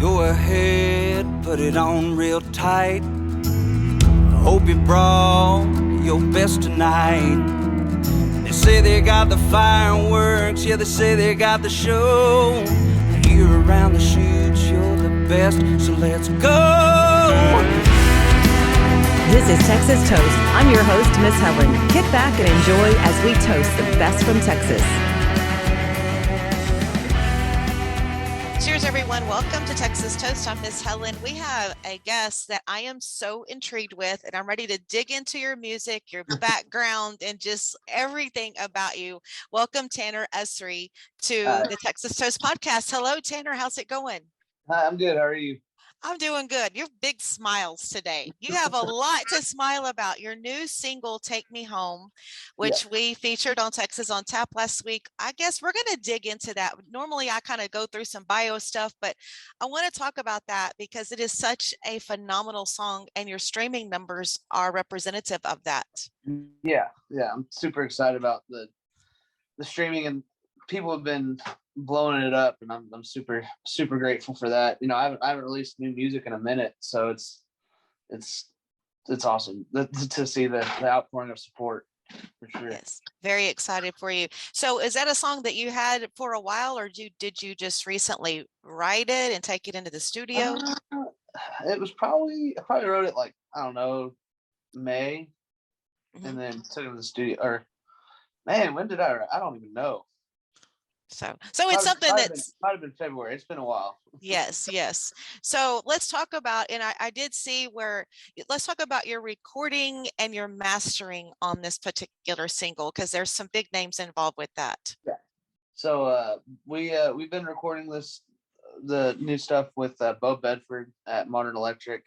Go ahead, put it on real tight. Hope you brought your best tonight. They say they got the fireworks, yeah, they say they got the show. You're around the shoots, you're the best, so let's go. This is Texas Toast. I'm your host, Miss Helen. Kick back and enjoy as we toast the best from Texas. Cheers, everyone. Welcome to Texas Toast. I'm Miss Helen. We have a guest that I am so intrigued with, and I'm ready to dig into your music, your background, and just everything about you. Welcome, Tanner Usrey, to the Texas Toast podcast. Hello, Tanner. How's it going? Hi, I'm good. How are you? I'm doing good. You have big smiles today. You have a lot to smile about. Your new single, Take Me Home, which we featured on Texas on Tap last week. I guess we're going to dig into that. Normally, I kind of go through some bio stuff, but I want to talk about that because it is such a phenomenal song, and your streaming numbers are representative of that. Yeah. I'm super excited about the streaming, and people have been blowing it up, and I'm super grateful for that. You know, I haven't released new music in a minute, so it's awesome to see the outpouring of support, for sure. Yes, very excited for you. So is that a song that you had for a while, or did you just recently write it and take it into the studio? It was I probably wrote it like, I don't know, May, and then took it to the studio. Or man, when did I write? I don't even know. So it's something that's might have been February. It's been a while. Yes. So let's talk about, and I did see let's talk about your recording and your mastering on this particular single, because there's some big names involved with that. Yeah. So we've been recording the new stuff with Bo Bedford at Modern Electric,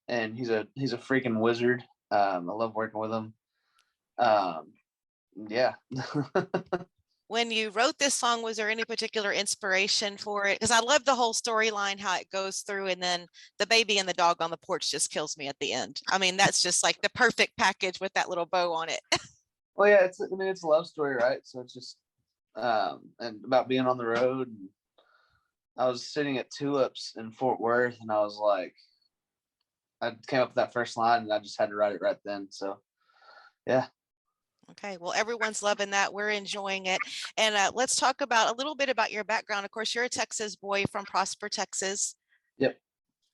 and he's a freaking wizard. I love working with him. Yeah. When you wrote this song, was there any particular inspiration for it? Because I love the whole storyline, how it goes through, and then the baby and the dog on the porch just kills me at the end. I mean, that's just like the perfect package with that little bow on it. Well, yeah, it's a love story, right? So it's just and about being on the road. And I was sitting at Tulips in Fort Worth, and I was like, I came up with that first line, and I just had to write it right then. So, yeah. Okay, well, everyone's loving that. We're enjoying it. And let's talk about a little bit about your background. Of course, you're a Texas boy from Prosper, Texas. Yep.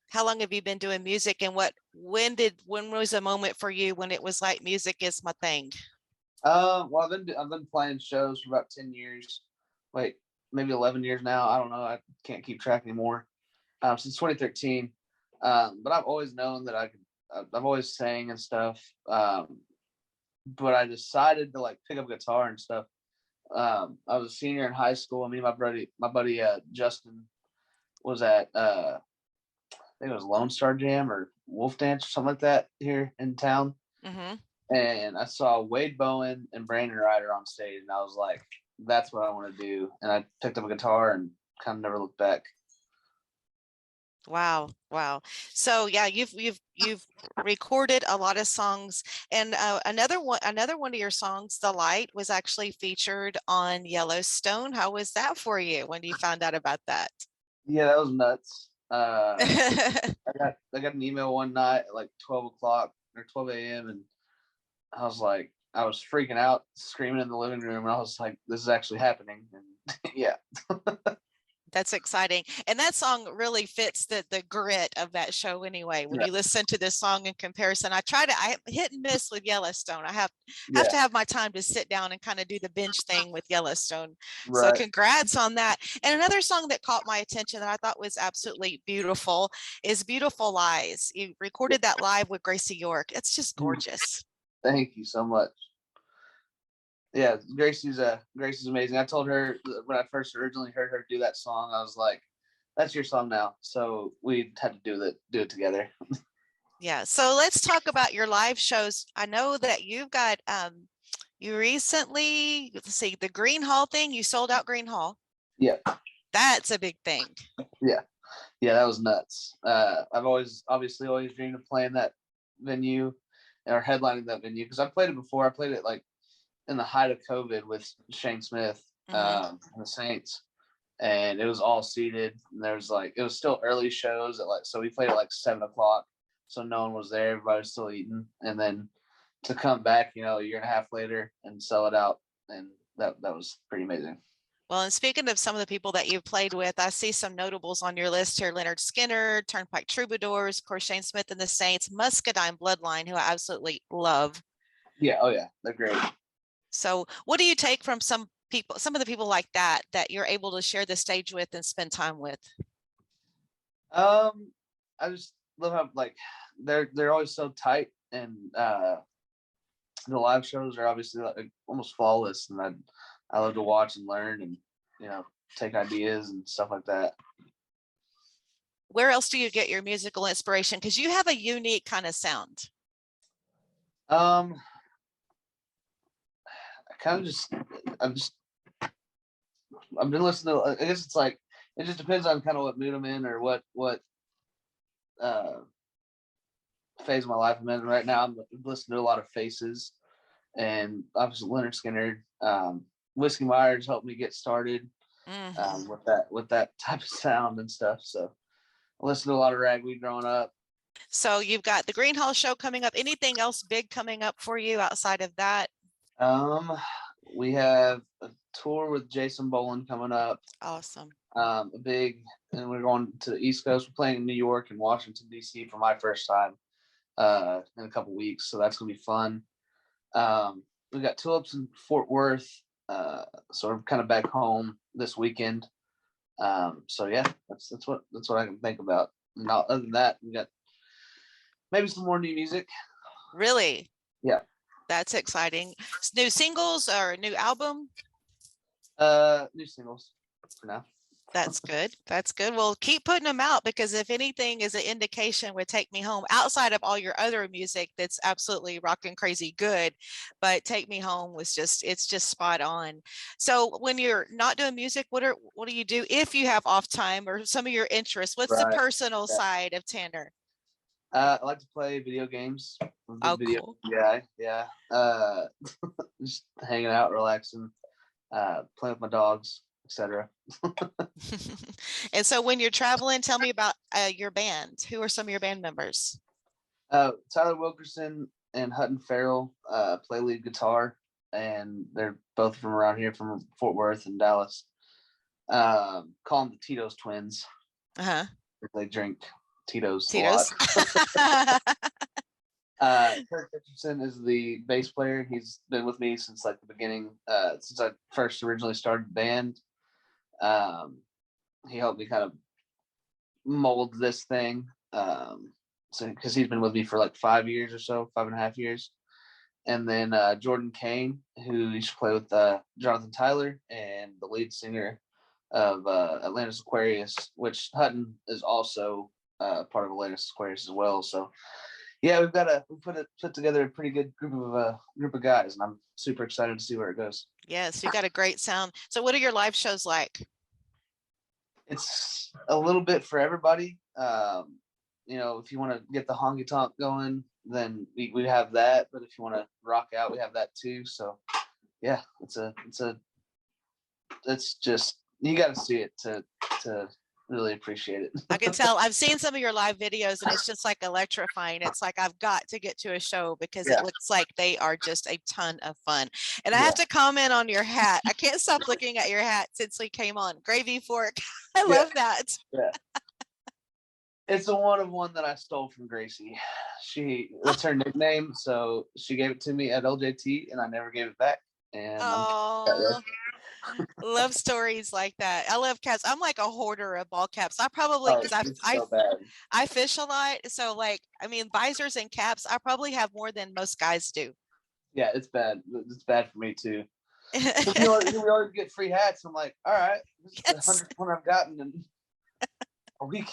How long have you been doing music, and when was a moment for you when it was like, music is my thing? Well, I've been playing shows for about 10 years. Wait, maybe 11 years now. I don't know. I can't keep track anymore. Since 2013. But I've always known that I've always sang and stuff. But I decided to like pick up guitar and stuff. I was a senior in high school. Me and my buddy Justin was at I think it was Lone Star Jam or Wolf Dance or something like that here in town. Mm-hmm. And I saw Wade Bowen and Brandon Ryder on stage, and I was like, that's what I want to do. And I picked up a guitar and kind of never looked back. Wow. So yeah, you've recorded a lot of songs, and another one of your songs, The Light, was actually featured on Yellowstone. How was that for you when you found out about that? Yeah, that was nuts. I got an email one night at like 12 o'clock or 12 a.m. and I was freaking out, screaming in the living room, and I was like, this is actually happening. And yeah. That's exciting. And that song really fits the grit of that show anyway. When you listen to this song in comparison, I hit and miss with Yellowstone. I have to have my time to sit down and kind of do the binge thing with Yellowstone. Right. So congrats on that. And another song that caught my attention that I thought was absolutely beautiful is Beautiful Lies. You recorded that live with Gracie York. It's just gorgeous. Thank you so much. Yeah, Gracie's amazing. I told her when I first originally heard her do that song, I was like, that's your song now. So we had to do it together. Yeah. So let's talk about your live shows. I know that you've got you recently, the Gruene Hall thing, you sold out Gruene Hall. Yeah. That's a big thing. Yeah, that was nuts. I've obviously always dreamed of playing that venue or headlining that venue, because I played it before. I played it like in the height of COVID with Shane Smith and the Saints. and it was all seated. And there was it was still early shows so we played at 7:00, so no one was there. Everybody was still eating, and then to come back, a year and a half later and sell it out, and that was pretty amazing. Well, and speaking of some of the people that you've played with, I see some notables on your list here: Leonard Skinner, Turnpike Troubadours, of course, Shane Smith and the Saints, Muscadine Bloodline, who I absolutely love. Yeah, oh yeah, they're great. So what do you take from some of the people like that you're able to share the stage with and spend time with? I just love how they're always so tight, and the live shows are obviously almost flawless, and I love to watch and learn and take ideas and stuff like that. Where else do you get your musical inspiration? Because you have a unique kind of sound. I've been listening to, I guess it's it just depends on kind of what mood I'm in or what phase of my life I'm in. Right now I'm listening to a lot of Faces, and obviously Leonard Skinner. Whiskey Myers helped me get started with that type of sound and stuff. So I listened to a lot of Ragweed growing up. So you've got the Gruene Hall show coming up. Anything else big coming up for you outside of that? We have a tour with Jason Boland coming up. Awesome. And we're going to the East Coast. We're playing in New York and Washington, D.C. for my first time in a couple weeks. So that's going to be fun. We got Tulips in Fort Worth. So we're kind of back home this weekend. So yeah, that's what I can think about. And other than that, we got maybe some more new music. Really? Yeah. That's exciting. New singles or a new album? New singles for now. That's good. That's good. Well, keep putting them out, because if anything is an indication with Take Me Home, outside of all your other music that's absolutely rocking crazy good, but Take Me Home was it's just spot on. So when you're not doing music, what do you do if you have off time or some of your interests? What's the personal side of Tanner? I like to play video games. Cool. Yeah. Just hanging out, relaxing, playing with my dogs, etc. And so when you're traveling, tell me about your band. Who are some of your band members? Tyler Wilkerson and Hutton Farrell play lead guitar, and they're both from around here, from Fort Worth and Dallas. Call them the Tito's twins. They drink Tito's a lot. Kirk Richardson is the bass player. He's been with me since the beginning, since I first originally started the band. He helped me kind of mold this thing. So because he's been with me for 5 years or so, 5.5 years. And then Jordan Kane, who used to play with Jonathan Tyler, and the lead singer of Atlantis Aquarius, which Hutton is also part of Atlantis Aquarius as well. So yeah, we put together a pretty good group of guys, and I'm super excited to see where it goes. Yes, you got a great sound. So what are your live shows like? It's a little bit for everybody. If you want to get the honky tonk going, then we have that. But if you want to rock out, we have that too. So yeah, it's just, you got to see it to really appreciate it. I can tell. I've seen some of your live videos, and it's just electrifying. It's I've got to get to a show, because it looks like they are just a ton of fun. And I have to comment on your hat. I can't stop looking at your hat since we came on. Gravy Fork. I love that. Yeah. It's a one of one that I stole from Gracie. That's her nickname, so she gave it to me at LJT, and I never gave it back. And love stories like that. I love caps. I'm like a hoarder of ball caps. I probably, because I fish a lot, so visors and caps, I probably have more than most guys do. Yeah, it's bad. It's bad for me too. We always get free hats. I'm like, all right, this is the 100th one I've gotten in a week.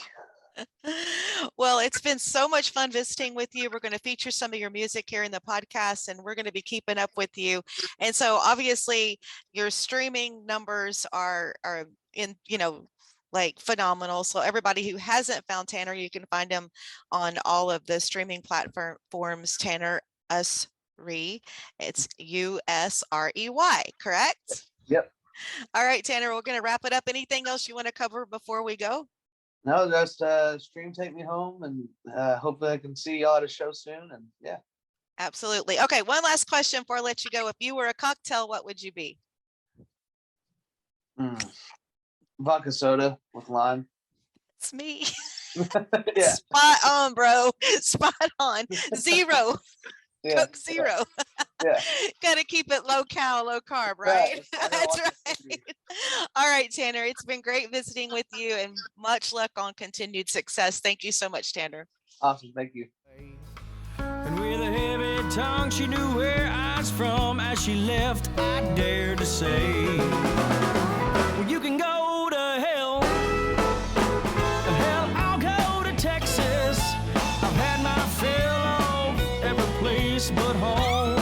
Well, it's been so much fun visiting with you. We're going to feature some of your music here in the podcast, and we're going to be keeping up with you. And so obviously your streaming numbers are in, phenomenal. So everybody who hasn't found Tanner, you can find him on all of the streaming platforms. Tanner Usrey. It's Usrey, correct? Yep. All right, Tanner, we're going to wrap it up. Anything else you want to cover before we go? No, just stream Take Me Home, and hopefully I can see y'all at a show soon. And yeah. Absolutely. Okay, one last question before I let you go. If you were a cocktail, what would you be? Vodka soda with lime. It's me. Yeah. Spot on, bro. Spot on. Zero. Yeah. Coke zero. Yeah. Gotta keep it low cal, low carb, right? That's right. All right, Tanner. It's been great visiting with you, and much luck on continued success. Thank you so much, Tanner. Awesome. Thank you. And with a heavy tongue, she knew where I was from. As she left, I dared to say, well, you can go to hell. Hell, I'll go to Texas. I've had my fill of every place but home.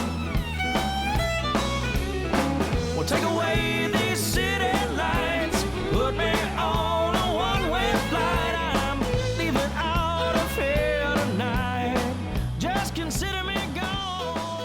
Well, take away these city lights, put me on a one-way flight. I'm leaving out of here tonight. Just consider me gone.